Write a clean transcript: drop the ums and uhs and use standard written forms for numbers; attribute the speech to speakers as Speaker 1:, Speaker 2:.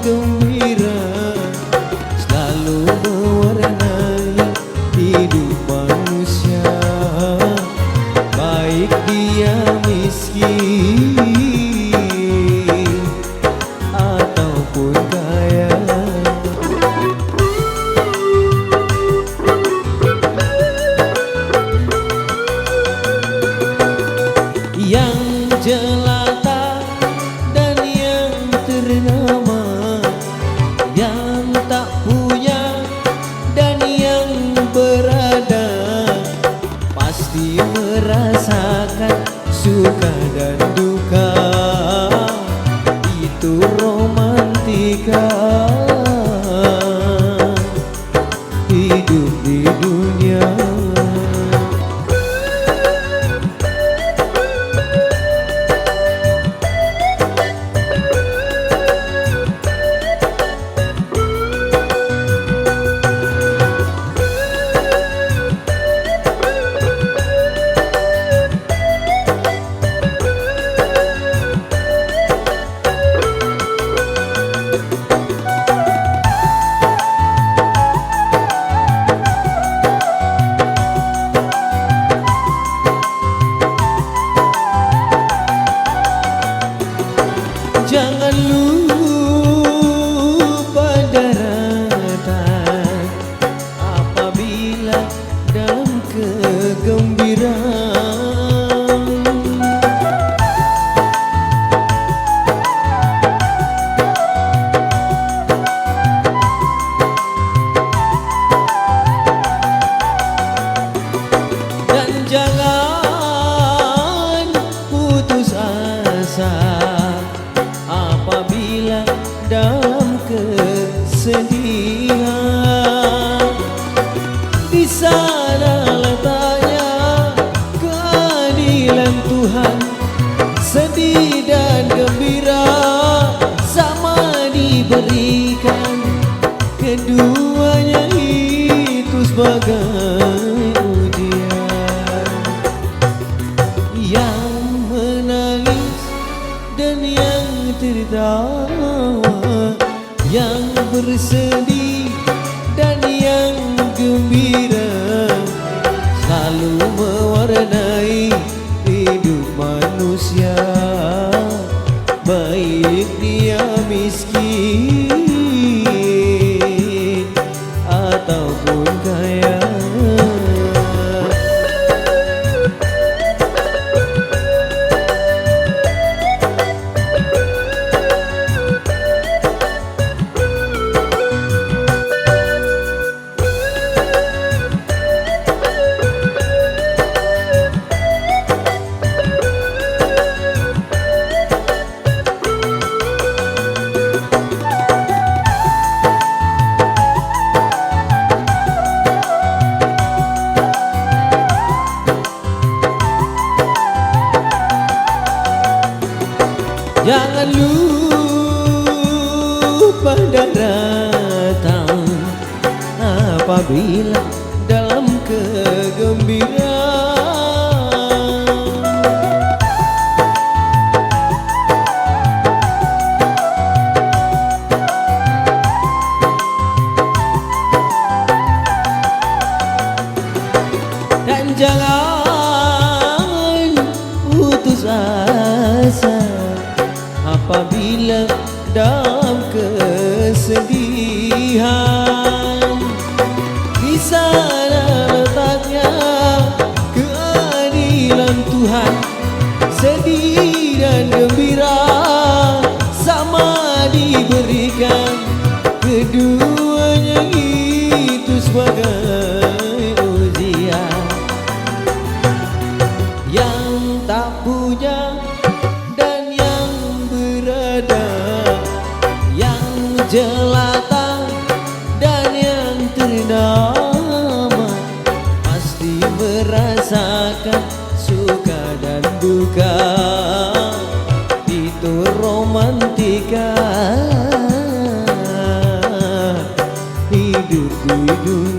Speaker 1: gembira selalu mewarnai hidup manusia, baik dia miskin ataupun kaya. Yang jelata dan yang ternama, yang tak punya dan yang berada, pasti merasakan suka dan duka. Itu romantika hidup di dunia. Jangan lupa daratan apabila dalam kegembiraan. Dan jangan putus asa apabila dalam kesedihan. Di sana letaknya keadilan Tuhan, sedih dan gembira sama diberikan, keduanya itu sebagai ujian. Yang menangis dan yang tertawa, yang bersedih dan yang gembira, selalu mewarnai hidup manusia, baik dia miskin ataupun kaya. Jangan lupa daratan apabila dalam kegembiraan. Dan jangan putus asa apabila dalam kesedihan. Di sana letaknya keadilan Tuhan, sedih dan gembira sama diberikan, keduanya itu sebagai ujian. Yang tak punya dan yang berada, yang jelata dan yang ternama, pasti merasakan suka dan duka. Itu romantika hidup di dunia.